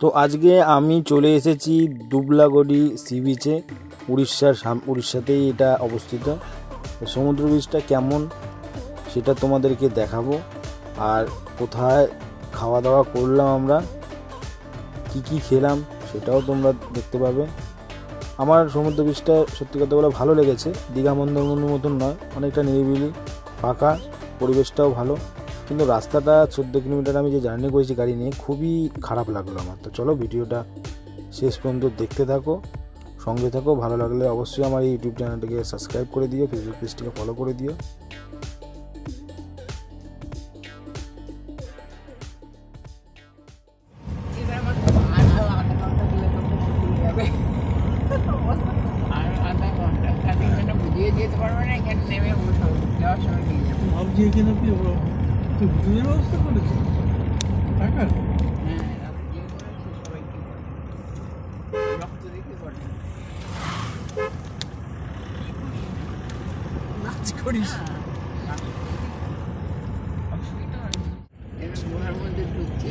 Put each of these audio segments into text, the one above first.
তো আজকে আমি চলে এসেছি দুবলাগড়ি সি বিচে। উড়িষ্যাতেই এটা অবস্থিত। সমুদ্র বীচটা কেমন সেটা তোমাদেরকে দেখাবো, আর কোথায় খাওয়া দাওয়া করলাম, আমরা কি খেলাম সেটাও তোমরা দেখতে পাবে। আমার সমুদ্র বীচটা সত্যি কথা বলে ভালো লেগেছে। দীঘা মন্দারমণির মতন নয়, অনেকটা নিরিবিলি, ফাঁকা, পরিবেশটাও ভালো। কিন্তু রাস্তাটা 14 কিলোমিটার আমি যে জার্নি করেছি গাড়ি নিয়ে, খুবই খারাপ লাগলো আমার। তো চলো ভিডিওটা শেষ পর্যন্ত দেখতে থাকো, সঙ্গে থাকো। ভালো লাগলে অবশ্যই আমার এই ইউটিউব চ্যানেলটাকে সাবস্ক্রাইব করে দিও, ফেসবুক পেজটিকে ফলো করে দিও। ভাবছি এখানে কি দুধের ব্যবস্থা করেছে টাকার নাচ করিস গুহার মধ্যে ঢুকছি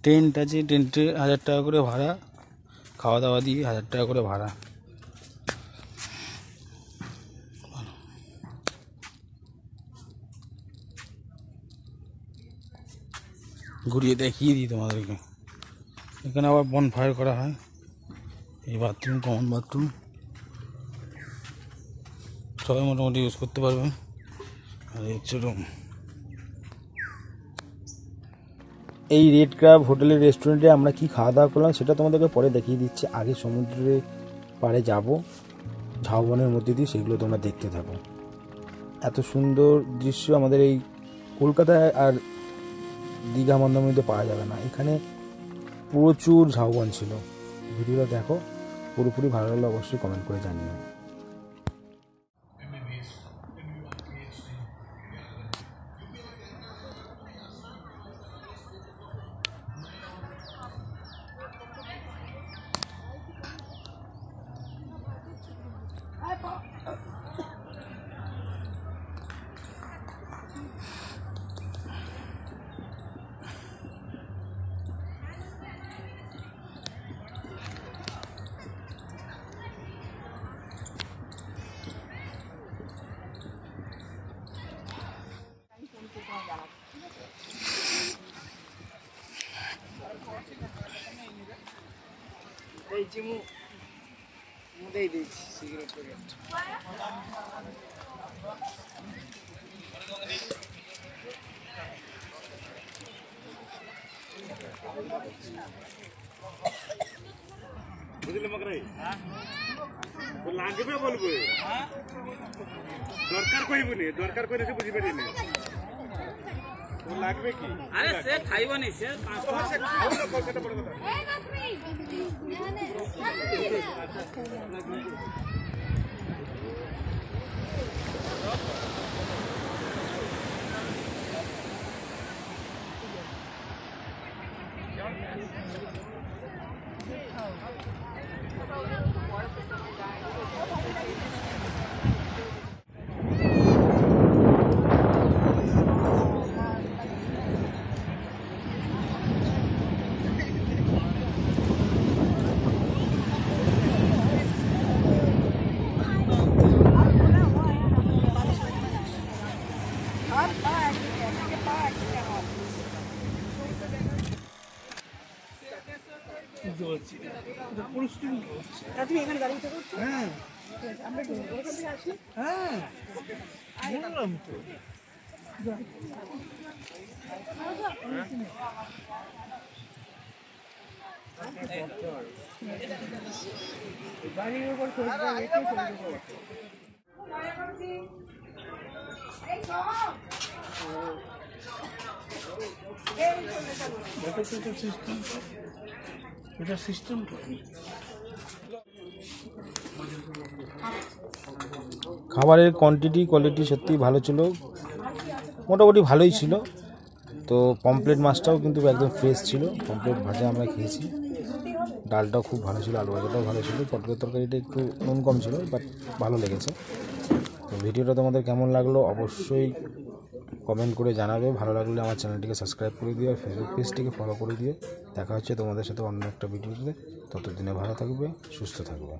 টেন্ট আছে, টেন্টে 1000 টাকা করে ভাড়া, খাওয়া দাওয়া দিয়ে 1000 টাকা করে ভাড়া। ঘুরিয়ে দেখিয়ে দিই তোমাদেরকে। এখানে আবার বনফায়ার করা হয়। এই বাথরুম, কমন বাথরুম, সবাই মোটামুটি ইউজ করতে পারবে। আর এই হচ্ছে রুম। এই রেড ক্রাব হোটেলের রেস্টুরেন্টে আমরা কি খাওয়া দাওয়া করলাম সেটা তোমাদেরকে পরে দেখিয়ে দিচ্ছি। আগে সমুদ্রের পাড়ে যাব, ঝাউবনের মধ্যে দিয়ে, সেগুলো তোমরা দেখতে থাকো। এত সুন্দর দৃশ্য আমাদের এই কলকাতায় আর দীঘা মন্দারমণিতে পাওয়া যাবে না। এখানে প্রচুর ঝাউবন ছিল। ভিডিওটা দেখো, পুরোপুরি ভালো লাগলে অবশ্যই কমেন্ট করে জানিও। এই চিমু মুদেই দিচ্ছি সিগারেট করে বুঝলি মকরাই তো লাগবে বলবো দরকার কইবনি, দরকার কইলে সে বুঝি পারিনি তো লাগবে কি। আরে সে খাইবনি, সে 5 টাকা খাওয়া কলকাতা বড় কথা। তুমি এখানে দাঁড়িয়ে থাকো। হ্যাঁ আমরা ওখান থেকে আসি। হ্যাঁ বললাম তো বাড়ির উপর খোঁজ রেখে চলে যাবো। এটা সিস্টেম খাবারের কোয়ালিটি সত্যিই ভালো ছিল, মোটামুটি ভালোই ছিল। তো পমপ্লেট মাছটাও কিন্তু একদম ফ্রেশ ছিল, পমপ্লেট ভাজা আমরা খেয়েছি। ডালটাও খুব ভালো ছিল, আলু ভাজাটাও ভালো ছিল, পটলের তরকারিটা একটু নুন কম ছিল, বাট ভালো লেগেছে। তো ভিডিওটা তোমাদের কেমন লাগলো অবশ্যই কমেন্ট করে জানাবে। ভালো লাগলে আমার চ্যানেলটিকে সাবস্ক্রাইব করে দিও, ফেসবুক পেজটিকে ফলো করে দিও। দেখা হচ্ছে তোমাদের সাথে অন্য একটা ভিডিওতে। ততদিনে ভালো থাকবে, সুস্থ থাকবে।